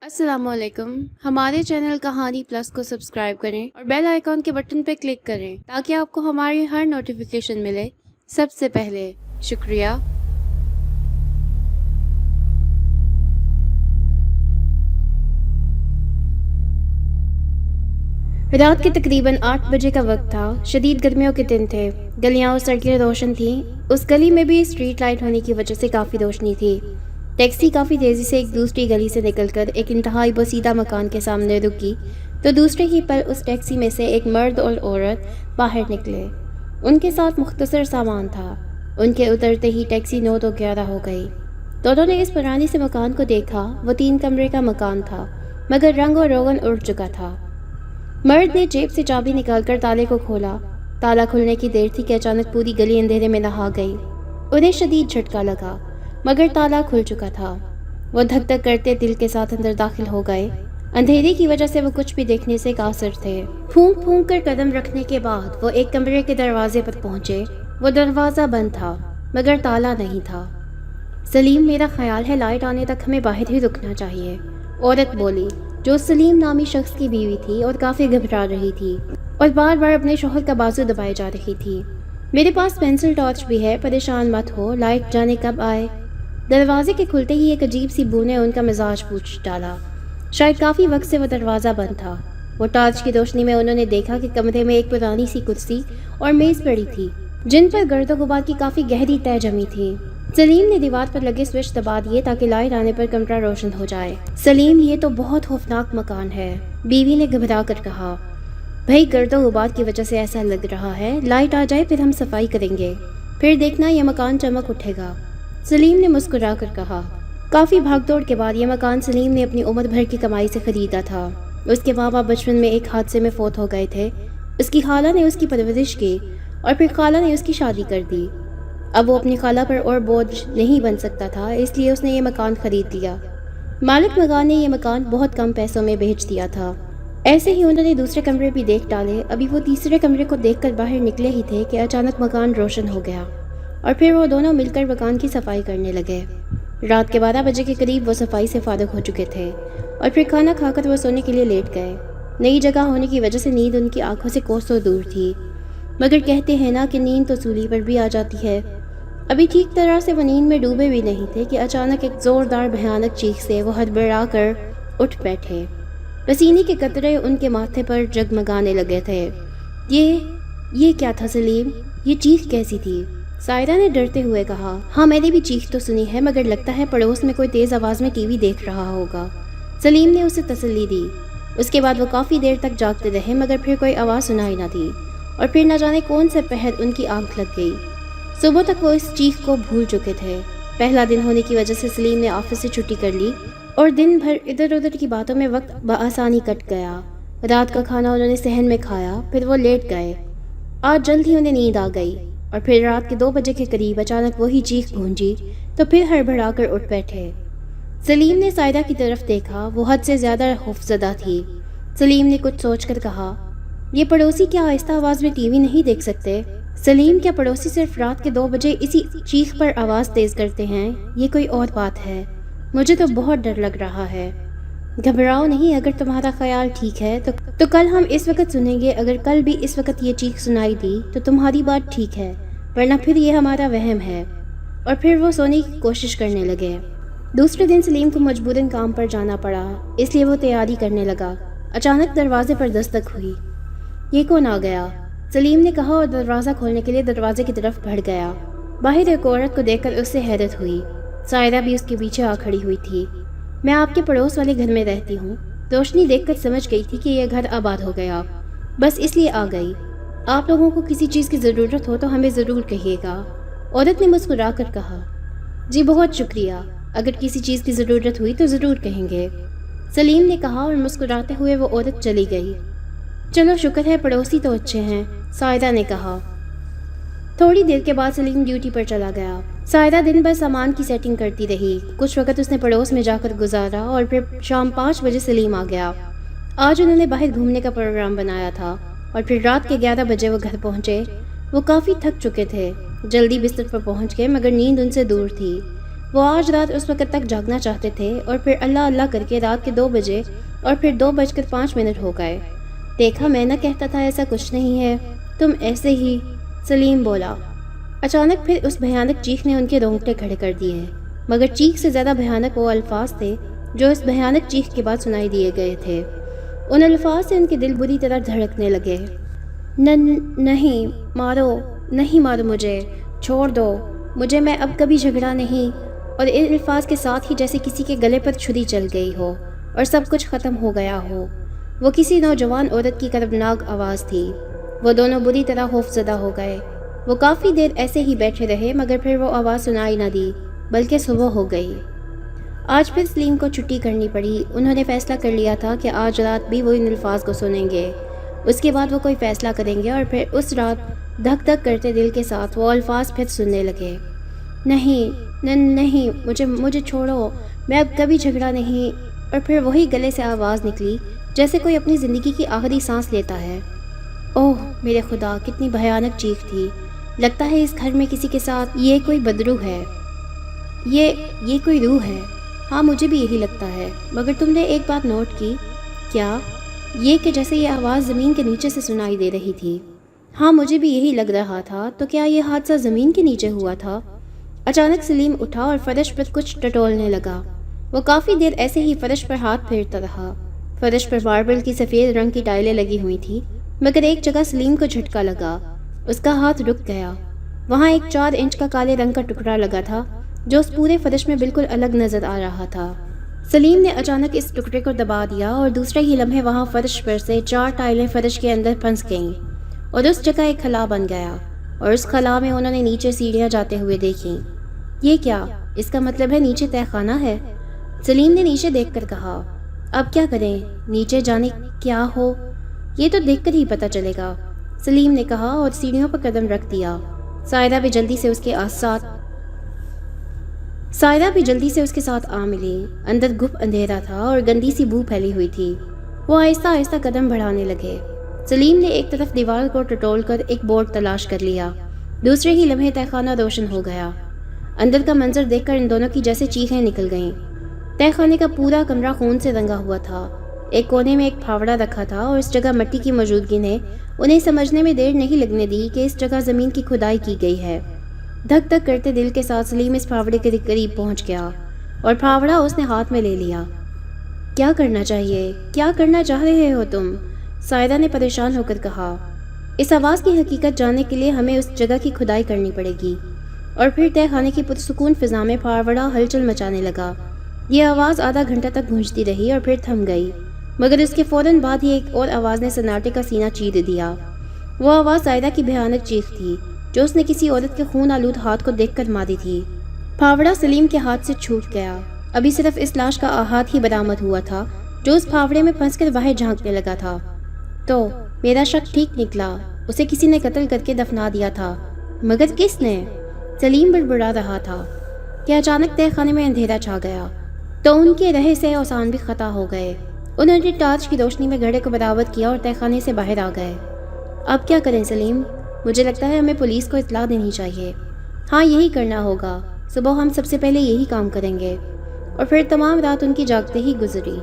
السلام علیکم. ہمارے چینل کہانی پلس کو سبسکرائب کریں اور بیل آئیکن کے بٹن پہ کلک کریں تاکہ آپ کو ہماری ہر نوٹیفیکیشن ملے سب سے پہلے. شکریہ. رات کے تقریباً 8 بجے کا وقت تھا. شدید گرمیوں کے دن تھے. گلیاں اور سڑکیں روشن تھیں. اس گلی میں بھی اسٹریٹ لائٹ ہونے کی وجہ سے کافی روشنی تھی. ٹیکسی کافی تیزی سے ایک دوسری گلی سے نکل کر ایک انتہائی بسیدہ مکان کے سامنے رکی تو دوسرے ہی پل اس ٹیکسی میں سے ایک مرد اور عورت باہر نکلے. ان کے ساتھ مختصر سامان تھا. ان کے اترتے ہی ٹیکسی 9 تو 11 ہو گئی. دونوں نے اس پرانی سے مکان کو دیکھا. وہ 3 کمرے کا مکان تھا مگر رنگ اور روغن اڑ چکا تھا. مرد نے جیب سے چابی نکال کر تالے کو کھولا. تالا کھلنے کی دیر تھی کہ اچانک پوری گلی اندھیرے میں نہا گئی. انہیں شدید جھٹکا لگا مگر تالا کھل چکا تھا. وہ دھک دھک کرتے دل کے ساتھ اندر داخل ہو گئے. اندھیرے کی وجہ سے وہ کچھ بھی دیکھنے سے قاصر تھے. پھونک پھونک کر قدم رکھنے کے بعد وہ ایک کمرے کے دروازے پر پہنچے. وہ دروازہ بند تھا مگر تالا نہیں تھا. سلیم، میرا خیال ہے لائٹ آنے تک ہمیں باہر ہی رکنا چاہیے، عورت بولی، جو سلیم نامی شخص کی بیوی تھی اور کافی گھبرا رہی تھی اور بار بار اپنے شوہر کا بازو دبائے جا رہی تھی. میرے پاس پینسل ٹارچ بھی ہے، پریشان مت ہو، لائٹ جانے کب آئے. دروازے کے کھلتے ہی ایک عجیب سی بو نے ان کا مزاج پوچھ ڈالا. شاید کافی وقت سے وہ دروازہ بند تھا. وہ ٹارچ کی روشنی میں انہوں نے دیکھا کہ کمرے میں ایک پرانی سی کرسی اور میز پڑی تھی جن پر گرد و غبار کی کافی گہری تہ جمی تھی. سلیم نے دیوار پر لگے سوئچ دبا دیے تاکہ لائٹ آنے پر کمرہ روشن ہو جائے. سلیم، یہ تو بہت خوفناک مکان ہے، بیوی نے گھبرا کر کہا. بھئی گرد و غبار کی وجہ سے ایسا لگ رہا ہے، لائٹ آ جائے پھر ہم صفائی کریں گے، پھر دیکھنا یہ مکان چمک اٹھے گا، سلیم نے مسکرا کر کہا. کافی بھاگ دوڑ کے بعد یہ مکان سلیم نے اپنی عمر بھر کی کمائی سے خریدا تھا. اس کے ماں باپ بچپن میں ایک حادثے میں فوت ہو گئے تھے. اس کی خالہ نے اس کی پرورش کی اور پھر خالہ نے اس کی شادی کر دی. اب وہ اپنی خالہ پر اور بوجھ نہیں بن سکتا تھا، اس لیے اس نے یہ مکان خرید لیا. مالک مکان نے یہ مکان بہت کم پیسوں میں بیچ دیا تھا. ایسے ہی انہوں نے دوسرے کمرے بھی دیکھ ڈالے. ابھی وہ تیسرے کمرے کو دیکھ کر باہر نکلے ہی تھے کہ اچانک مکان روشن ہو گیا اور پھر وہ دونوں مل کر مکان کی صفائی کرنے لگے. رات کے 12 بجے کے قریب وہ صفائی سے فارغ ہو چکے تھے اور پھر کھانا کھا کر وہ سونے کے لیے لیٹ گئے. نئی جگہ ہونے کی وجہ سے نیند ان کی آنکھوں سے کوسوں دور تھی، مگر کہتے ہیں نا کہ نیند تو سولی پر بھی آ جاتی ہے. ابھی ٹھیک طرح سے وہ نیند میں ڈوبے بھی نہیں تھے کہ اچانک ایک زوردار بھیانک چیخ سے وہ ہڑبڑا کر اٹھ بیٹھے. پسینے کے قطرے ان کے ماتھے پر جگمگانے لگے تھے. یہ کیا تھا سلیم؟ یہ چیخ کیسی تھی؟ سائرہ نے ڈرتے ہوئے کہا. ہاں میں نے بھی چیخ تو سنی ہے، مگر لگتا ہے پڑوس میں کوئی تیز آواز میں ٹی وی دیکھ رہا ہوگا، سلیم نے اسے تسلی دی. اس کے بعد وہ کافی دیر تک جاگتے رہے مگر پھر کوئی آواز سنائی نہ دی اور پھر نہ جانے کون سے پہر ان کی آنکھ لگ گئی. صبح تک وہ اس چیخ کو بھول چکے تھے. پہلا دن ہونے کی وجہ سے سلیم نے آفس سے چھٹی کر لی اور دن بھر ادھر ادھر کی باتوں میں وقت بآسانی کٹ گیا. رات کا کھانا انہوں نے صحن میں کھایا، پھر وہ لیٹ گئے. آج جلد ہی انہیں نیند آ گئی اور پھر رات کے 2 بجے کے قریب اچانک وہی چیخ گونجی تو پھر ہڑبڑا کر اٹھ بیٹھے. سلیم نے سائرہ کی طرف دیکھا. وہ حد سے زیادہ خوفزدہ تھی. سلیم نے کچھ سوچ کر کہا، یہ پڑوسی کیا آہستہ آواز میں ٹی وی نہیں دیکھ سکتے؟ سلیم، کیا پڑوسی صرف رات کے 2 بجے اسی چیخ پر آواز تیز کرتے ہیں؟ یہ کوئی اور بات ہے. مجھے تو بہت ڈر لگ رہا ہے. گھبراؤ نہیں، اگر تمہارا خیال ٹھیک ہے تو کل ہم اس وقت سنیں گے. اگر کل بھی اس وقت یہ چیخ سنائی دی تو تمہاری بات ٹھیک ہے، ورنہ پھر یہ ہمارا وہم ہے. اور پھر وہ سونے کی کوشش کرنے لگے. دوسرے دن سلیم کو مجبوراً کام پر جانا پڑا، اس لیے وہ تیاری کرنے لگا. اچانک دروازے پر دستک ہوئی. یہ کون آ گیا؟ سلیم نے کہا اور دروازہ کھولنے کے لیے دروازے کی طرف بڑھ گیا. باہر ایک عورت کو دیکھ کر اس سے حیرت ہوئی. سائرہ بھی اس کے پیچھے آ کھڑی ہوئی تھی. میں آپ کے پڑوس والے گھر میں رہتی ہوں. روشنی دیکھ کر سمجھ گئی تھی کہ یہ گھر آباد ہو گیا، بس اس لیے آ گئی. آپ لوگوں کو کسی چیز کی ضرورت ہو تو ہمیں ضرور کہیے گا، عورت نے مسکرا کر کہا. جی بہت شکریہ، اگر کسی چیز کی ضرورت ہوئی تو ضرور کہیں گے، سلیم نے کہا اور مسکراتے ہوئے وہ عورت چلی گئی. چلو شکر ہے پڑوسی تو اچھے ہیں، سائرہ نے کہا. تھوڑی دیر کے بعد سلیم ڈیوٹی پر چلا گیا. سائرہ دن بھر سامان کی سیٹنگ کرتی رہی. کچھ وقت اس نے پڑوس میں جا کر گزارا اور پھر شام 5 بجے سلیم آ گیا. آج انہوں نے باہر گھومنے کا پروگرام بنایا تھا اور پھر رات کے 11 بجے وہ گھر پہنچے. وہ کافی تھک چکے تھے. جلدی بستر پر پہنچ گئے مگر نیند ان سے دور تھی. وہ آج رات اس وقت تک جاگنا چاہتے تھے اور پھر اللہ اللہ کر کے رات کے 2 بجے اور پھر 2:05 ہو گئے۔ دیکھا میں نہ کہتا تھا ایسا کچھ نہیں ہے، تم ایسے ہی، سلیم بولا۔ اچانک پھر اس بھیانک چیخ نے ان کے رونگٹے کھڑے کر دیے، مگر چیخ سے زیادہ بھیانک وہ الفاظ تھے جو اس بھیانک چیخ کے بعد سنائی دیے گئے تھے۔ ان الفاظ سے ان کے دل بری طرح دھڑکنے لگے۔ نہیں مارو، نہیں مارو مجھے، چھوڑ دو مجھے، میں اب کبھی جھگڑا نہیں۔ اور ان الفاظ کے ساتھ ہی جیسے کسی کے گلے پر چھری چل گئی ہو اور سب کچھ ختم ہو گیا ہو۔ وہ کسی نوجوان عورت کی کربناک آواز تھی۔ وہ دونوں بری طرح خوفزدہ ہو گئے۔ وہ کافی دیر ایسے ہی بیٹھے رہے مگر پھر وہ آواز سنائی نہ دی، بلکہ صبح ہو گئی۔ آج پھر سلیم کو چھٹی کرنی پڑی۔ انہوں نے فیصلہ کر لیا تھا کہ آج رات بھی وہ ان الفاظ کو سنیں گے۔ اس کے بعد وہ کوئی فیصلہ کریں گے اور پھر اس رات دھک دھک کرتے دل کے ساتھ وہ الفاظ پھر سننے لگے۔ نہیں مجھے چھوڑو، میں اب کبھی جھگڑا نہیں۔ اور پھر وہی گلے سے آواز نکلی جیسے کوئی اپنی زندگی کی آخری سانس لیتا ہے۔ اوہ میرے خدا، کتنی بھیانک چیخ تھی۔ لگتا ہے اس گھر میں کسی کے ساتھ یہ کوئی بدروح ہے، یہ کوئی روح ہے۔ ہاں مجھے بھی یہی لگتا ہے، مگر تم نے ایک بات نوٹ کی؟ کیا؟ یہ کہ جیسے یہ آواز زمین کے نیچے سے سنائی دے رہی تھی۔ ہاں مجھے بھی یہی لگ رہا تھا۔ تو کیا یہ حادثہ زمین کے نیچے ہوا تھا؟ اچانک سلیم اٹھا اور فرش پر کچھ ٹٹولنے لگا۔ وہ کافی دیر ایسے ہی فرش پر ہاتھ پھیرتا رہا۔ فرش پر ماربل کی سفید رنگ کی ٹائلیں لگی ہوئی تھی، مگر ایک جگہ سلیم کو جھٹکا لگا۔ اس کا ہاتھ رک گیا۔ وہاں ایک 4 انچ کا کالے رنگ کا ٹکڑا لگا تھا جو اس پورے فرش میں بالکل الگ نظر آ رہا تھا۔ سلیم نے اچانک اس ٹکڑے کو دبا دیا اور دوسرے ہی لمحے وہاں فرش پر سے 4 ٹائلیں فرش کے اندر پھنس گئیں اور اس جگہ ایک خلا بن گیا، اور اس خلا میں انہوں نے نیچے سیڑھیاں جاتے ہوئے دیکھیں۔ یہ کیا؟ اس کا مطلب ہے نیچے تہہ خانہ ہے؟ سلیم نے نیچے دیکھ کر کہا۔ اب کیا کریں؟ نیچے جانے کیا ہو یہ تو دیکھ کر ہی پتہ چلے گا، سلیم نے کہا اور سیڑھیوں پر قدم رکھ دیا۔ سائرہ بھی جلدی سے اس کے ساتھ آ ملی۔ اندر گپ اندھیرا تھا اور گندی سی بو پھیلی ہوئی تھی۔ وہ آہستہ آہستہ قدم بڑھانے لگے۔ سلیم نے ایک طرف دیوار کو ٹٹول کر ایک بورڈ تلاش کر لیا۔ دوسرے ہی لمحے تہہ خانہ روشن ہو گیا۔ اندر کا منظر دیکھ کر ان دونوں کی جیسے چیخیں نکل گئیں۔ تہہ خانے کا پورا کمرہ خون سے رنگا ہوا تھا۔ ایک کونے میں ایک پھاوڑا رکھا تھا اور اس جگہ مٹی کی موجودگی نے انہیں سمجھنے میں دیر نہیں لگنے دی کہ اس جگہ زمین کی کھدائی کی گئی ہے۔ دھک دھک کرتے دل کے ساتھ سلیم اس پھاوڑے کے قریب پہنچ گیا اور پھاوڑا اس نے ہاتھ میں لے لیا۔ کیا کرنا چاہیے؟ کیا کرنا چاہ رہے ہو تم؟ سائرہ نے پریشان ہو کر کہا۔ اس آواز کی حقیقت جاننے کے لیے ہمیں اس جگہ کی کھدائی کرنی پڑے گی۔ اور پھر تہہ خانے کی پرسکون فضا میں پھاوڑا ہلچل مچانے لگا۔ یہ آواز آدھا گھنٹہ تک گونجتی رہی اور پھر تھم گئی، مگر اس کے فوراً بعد ہی ایک اور آواز نے سناٹے کا سینہ چیر دیا۔ وہ آواز سائرہ کی بھیانک چیخ تھی جو اس نے کسی عورت کے خون آلود ہاتھ کو دیکھ کر ماری تھی۔ پھاوڑا سلیم کے ہاتھ سے چھوٹ گیا۔ ابھی صرف اس لاش کا ہاتھ ہی برآمد ہوا تھا جو اس پھاوڑے میں پھنس کر باہر جھانکنے لگا تھا۔ تو میرا شک ٹھیک نکلا، اسے کسی نے قتل کر کے دفنا دیا تھا، مگر کس نے؟ سلیم بڑبڑا رہا تھا کہ اچانک تہہ خانے میں اندھیرا چھا گیا تو ان کے رہے سے اوسان بھی خطا ہو گئے۔ انہوں نے ٹارچ کی روشنی میں گھڑے کو برآمد کیا اور تہہ خانے سے باہر آ گئے۔ اب کیا کریں سلیم؟ مجھے لگتا ہے ہمیں پولیس کو اطلاع دینی چاہیے۔ ہاں یہی کرنا ہوگا، صبح ہم سب سے پہلے یہی کام کریں گے۔ اور پھر تمام رات ان کی جاگتے ہی گزری۔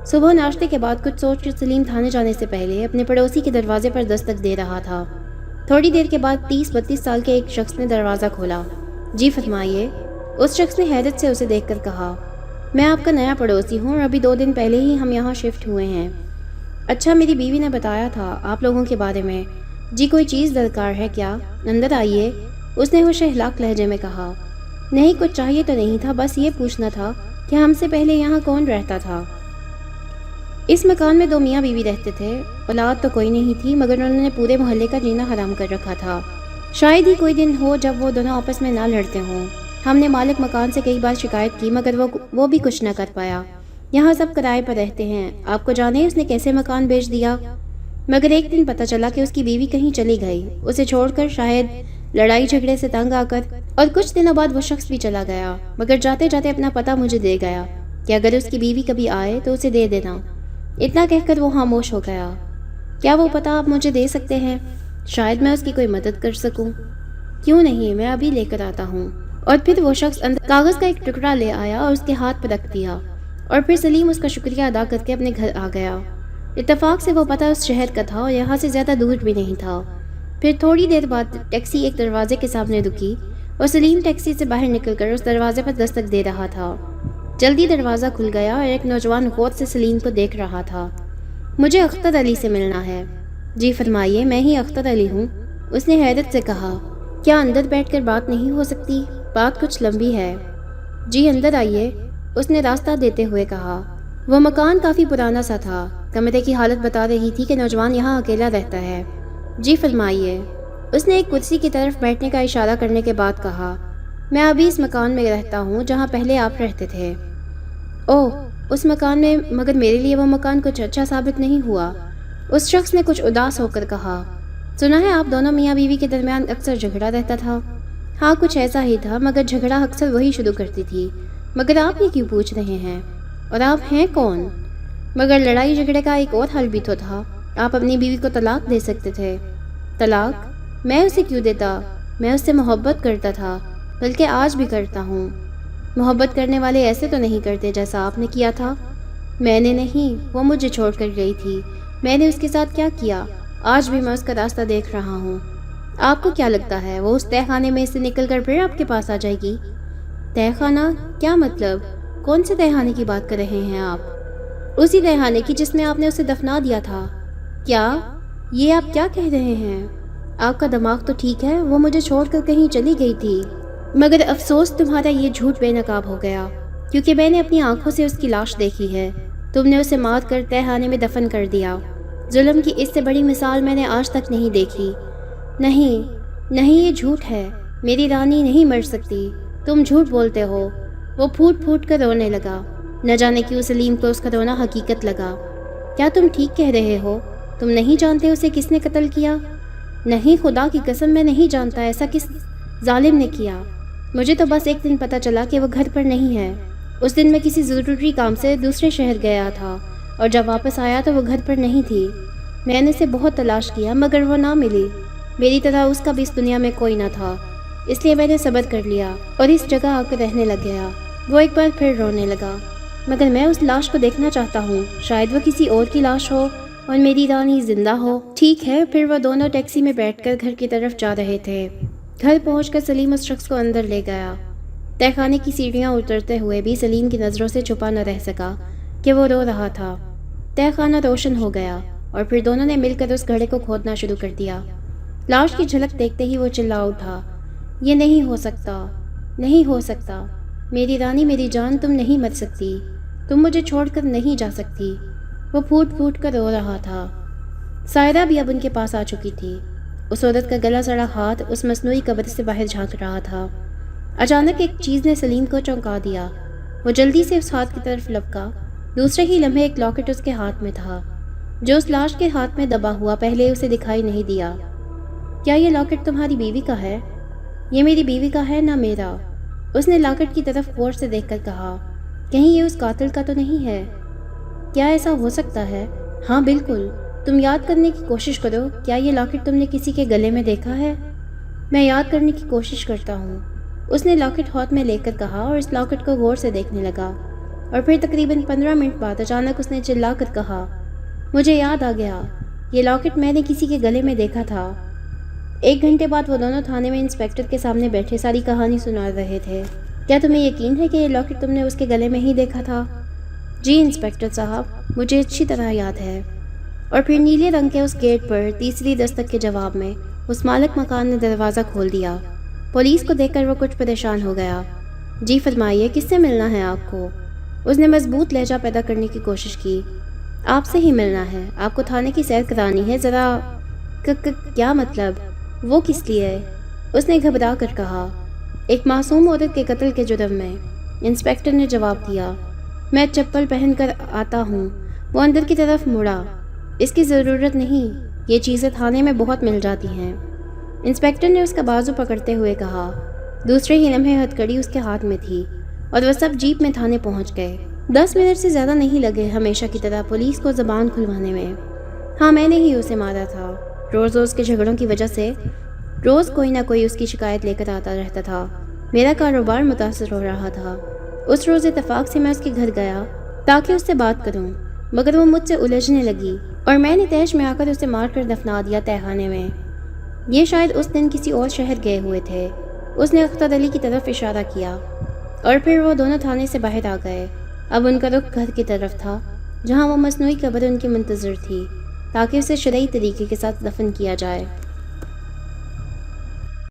صبح ناشتے کے بعد کچھ سوچ کر سلیم تھانے جانے سے پہلے اپنے پڑوسی کے دروازے پر دستک دے رہا تھا۔ تھوڑی دیر کے بعد 30-32 سال کے ایک شخص نے دروازہ کھولا۔ جی فرمائیے، اس شخص نے حیرت سے اسے دیکھ کر کہا۔ میں آپ کا نیا پڑوسی ہوں اور ابھی 2 دن پہلے ہی ہم یہاں شفٹ ہوئے ہیں۔ اچھا، میری بیوی نے بتایا تھا آپ لوگوں کے بارے میں۔ جی کوئی چیز درکار ہے کیا؟ اندر آئیے، اس نے ہوش ہلاک لہجے میں کہا۔ نہیں کچھ چاہیے تو نہیں تھا، بس یہ پوچھنا تھا کہ ہم سے پہلے یہاں کون رہتا تھا؟ اس مکان میں 2 میاں بیوی رہتے تھے۔ اولاد تو کوئی نہیں تھی مگر انہوں نے پورے محلے کا جینا حرام کر رکھا تھا۔ شاید ہی کوئی دن ہو جب وہ دونوں آپس میں نہ لڑتے ہوں۔ ہم نے مالک مکان سے کئی بار شکایت کی مگر وہ بھی کچھ نہ کر پایا۔ یہاں سب کرائے پر رہتے ہیں۔ آپ کو جانے اس نے کیسے مکان بیچ دیا؟ مگر ایک دن پتہ چلا کہ اس کی بیوی کہیں چلی گئی، اسے چھوڑ کر، شاید لڑائی جھگڑے سے تنگ آ کر، اور کچھ دنوں بعد وہ شخص بھی چلا گیا مگر جاتے جاتے اپنا پتہ مجھے دے گیا کہ اگر اس کی بیوی کبھی آئے تو اسے دے دینا۔ اتنا کہہ کر وہ خاموش ہو گیا۔ کیا وہ پتہ آپ مجھے دے سکتے ہیں؟ شاید میں اس کی کوئی مدد کر سکوں۔ کیوں نہیں، میں ابھی لے کر آتا ہوں۔ اور پھر وہ شخص اندر کاغذ کا ایک ٹکڑا لے آیا اور اس کے ہاتھ پر رکھ دیا، اور پھر سلیم اس کا شکریہ ادا کر کے اپنے گھر آ گیا۔ اتفاق سے وہ پتہ اس شہر کا تھا اور یہاں سے زیادہ دور بھی نہیں تھا۔ پھر تھوڑی دیر بعد ٹیکسی ایک دروازے کے سامنے رکی اور سلیم ٹیکسی سے باہر نکل کر اس دروازے پر دستک دے رہا تھا۔ جلدی دروازہ کھل گیا اور ایک نوجوان غور سے سلیم کو دیکھ رہا تھا۔ مجھے اختر علی سے ملنا ہے۔ جی فرمائیے، میں ہی اختر علی ہوں، اس نے حیرت سے کہا۔ کیا اندر بیٹھ کر بات نہیں ہو سکتی؟ بات کچھ لمبی ہے۔ جی اندر آئیے، اس نے راستہ دیتے ہوئے کہا۔ وہ مکان کافی پرانا سا تھا۔ کمرے کی حالت بتا رہی تھی کہ نوجوان یہاں اکیلا رہتا ہے۔ جی فرمائیے، اس نے ایک کرسی کی طرف بیٹھنے کا اشارہ کرنے کے بعد کہا۔ میں ابھی اس مکان میں رہتا ہوں جہاں پہلے آپ رہتے تھے۔ اوہ، اس مکان میں؟ مگر میرے لیے وہ مکان کچھ اچھا ثابت نہیں ہوا، اس شخص نے کچھ اداس ہو کر کہا۔ سنا ہے آپ دونوں میاں بیوی کے درمیان اکثر جھگڑا رہتا تھا۔ ہاں کچھ ایسا ہی تھا، مگر جھگڑا اکثر وہی شروع کرتی تھی۔ مگر آپ یہ کیوں پوچھ رہے ہیں؟ اور آپ ہیں کون؟ مگر لڑائی جھگڑے کا ایک اور حل بھی تو تھا، آپ اپنی بیوی کو طلاق دے سکتے تھے۔ طلاق؟ میں اسے کیوں دیتا؟ میں اس سے محبت کرتا تھا، بلکہ آج بھی کرتا ہوں۔ محبت کرنے والے ایسے تو نہیں کرتے جیسا آپ نے کیا تھا۔ میں نے نہیں، وہ مجھے چھوڑ کر گئی تھی۔ میں نے اس کے ساتھ کیا کیا؟ آج بھی میں اس کا راستہ دیکھ رہا ہوں۔ آپ کو کیا لگتا ہے وہ اس تہہ خانے میں سے نکل کر پھر آپ کے پاس آ جائے گی؟ تہہ خانہ؟ کیا مطلب؟ کون سے تہہ خانے کی بات کر رہے ہیں آپ؟ اسی تہہ خانے کی جس میں آپ نے اسے دفنا دیا تھا۔ کیا؟ یہ آپ کیا کہہ رہے ہیں؟ آپ کا دماغ تو ٹھیک ہے، وہ مجھے چھوڑ کر کہیں چلی گئی تھی، مگر افسوس تمہارا یہ جھوٹ بے نقاب ہو گیا، کیونکہ میں نے اپنی آنکھوں سے اس کی لاش دیکھی ہے۔ تم نے اسے مار کر تہہ خانے میں دفن کر دیا۔ ظلم کی اس سے بڑی مثال میں نے آج تک نہیں دیکھی۔ نہیں، یہ جھوٹ ہے، میری رانی نہیں مر سکتی، تم جھوٹ بولتے ہو۔ وہ پھوٹ پھوٹ کر رونے لگا۔ نہ جانے کیوں سلیم کو اس کا رونا حقیقت لگا۔ کیا تم ٹھیک کہہ رہے ہو؟ تم نہیں جانتے اسے کس نے قتل کیا؟ نہیں، خدا کی قسم میں نہیں جانتا ایسا کس ظالم نے کیا۔ مجھے تو بس ایک دن پتہ چلا کہ وہ گھر پر نہیں ہے۔ اس دن میں کسی ضروری کام سے دوسرے شہر گیا تھا، اور جب واپس آیا تو وہ گھر پر نہیں تھی۔ میں نے اسے بہت تلاش کیا مگر وہ نہ ملی۔ میری طرح اس کا بھی اس دنیا میں کوئی نہ تھا، اس لیے میں نے صبر کر لیا اور اس جگہ آ کر رہنے لگ گیا۔ وہ ایک بار پھر رونے لگا۔ مگر میں اس لاش کو دیکھنا چاہتا ہوں، شاید وہ کسی اور کی لاش ہو اور میری رانی زندہ ہو۔ ٹھیک ہے۔ پھر وہ دونوں ٹیکسی میں بیٹھ کر گھر کی طرف جا رہے تھے۔ گھر پہنچ کر سلیم اس شخص کو اندر لے گیا۔ تہہ خانے کی سیڑھیاں اترتے ہوئے بھی سلیم کی نظروں سے چھپا نہ رہ سکا کہ وہ رو رہا تھا۔ تہہ خانہ روشن ہو گیا اور پھر دونوں نے مل کر اس گڑھے کو کھودنا شروع کر دیا۔ لاش کی جھلک دیکھتے ہی وہ چلا اٹھا۔ یہ نہیں ہو سکتا، نہیں ہو سکتا، میری رانی، میری جان، تم نہیں مر سکتی، تم مجھے چھوڑ کر نہیں جا سکتی۔ وہ پھوٹ پھوٹ کر رو رہا تھا۔ سائرہ بھی اب ان کے پاس آ چکی تھی۔ اس عورت کا گلا سڑا ہاتھ اس مصنوعی قبر سے باہر جھانک رہا تھا۔ اچانک ایک چیز نے سلیم کو چونکا دیا۔ وہ جلدی سے اس ہاتھ کی طرف لپکا۔ دوسرے ہی لمحے ایک لاکٹ اس کے ہاتھ میں تھا، جو اس لاش کے ہاتھ میں دبا ہوا پہلے اسے دکھائی نہیں دیا۔ کیا یہ لاکٹ تمہاری بیوی کا ہے؟ یہ میری بیوی کا ہے، نہ میرا۔ اس نے لاکٹ کی طرف غور سے دیکھ کر کہا۔ کہیں یہ اس قاتل کا تو نہیں ہے؟ کیا ایسا ہو سکتا ہے؟ ہاں بالکل۔ تم یاد کرنے کی کوشش کرو، کیا یہ لاکٹ تم نے کسی کے گلے میں دیکھا ہے؟ میں یاد کرنے کی کوشش کرتا ہوں، اس نے لاکٹ ہاتھ میں لے کر کہا اور اس لاکٹ کو غور سے دیکھنے لگا۔ اور پھر تقریباً 15 منٹ بعد اچانک اس نے چلا کر کہا، مجھے یاد آ گیا، یہ لاکٹ میں نے کسی کے گلے میں دیکھا تھا۔ 1 گھنٹے بعد وہ دونوں تھانے میں انسپیکٹر کے سامنے بیٹھے ساری کہانی سنا رہے تھے۔ کیا تمہیں یقین ہے کہ یہ لاکٹ تم نے اس کے گلے میں ہی دیکھا تھا؟ جی انسپیکٹر صاحب، مجھے اچھی طرح یاد ہے۔ اور پھر نیلے رنگ کے اس گیٹ پر تیسری دستک کے جواب میں اس مالک مکان نے دروازہ کھول دیا۔ پولیس کو دیکھ کر وہ کچھ پریشان ہو گیا۔ جی فرمائیے، کس سے ملنا ہے آپ کو؟ اس نے مضبوط لہجہ پیدا کرنے کی کوشش کی۔ آپ سے ہی ملنا ہے، آپ کو تھانے کی سیر کرانی ہے، ذرا کیا مطلب؟ وہ کس لیے؟ اس نے گھبرا کر کہا۔ ایک معصوم عورت کے قتل کے جرم میں، انسپیکٹر نے جواب دیا۔ میں چپل پہن کر آتا ہوں۔ وہ اندر کی طرف مڑا۔ اس کی ضرورت نہیں، یہ چیزیں تھانے میں بہت مل جاتی ہیں، انسپیکٹر نے اس کا بازو پکڑتے ہوئے کہا۔ دوسرے ہی لمحے ہتھکڑی اس کے ہاتھ میں تھی اور وہ سب جیپ میں تھانے پہنچ گئے۔ 10 منٹ سے زیادہ نہیں لگے ہمیشہ کی طرح پولیس کو زبان کھلوانے میں۔ ہاں میں نے ہی اسے مارا تھا۔ روز کے جھگڑوں کی وجہ سے روز کوئی نہ کوئی اس کی شکایت لے کر آتا رہتا تھا، میرا کاروبار متاثر ہو رہا تھا۔ اس روز اتفاق سے میں اس کے گھر گیا تاکہ اس سے بات کروں، مگر وہ مجھ سے الجھنے لگی اور میں نے تیش میں آ کر اسے مار کر دفنا دیا تہخانے میں۔ یہ شاید اس دن کسی اور شہر گئے ہوئے تھے۔ اس نے اختر علی کی طرف اشارہ کیا اور پھر وہ دونوں تھانے سے باہر آ گئے۔ اب ان کا رخ گھر کی طرف تھا جہاں وہ مصنوعی قبر ان کی منتظر تھی تاکہ اسے شرعی طریقے کے ساتھ دفن کیا جائے۔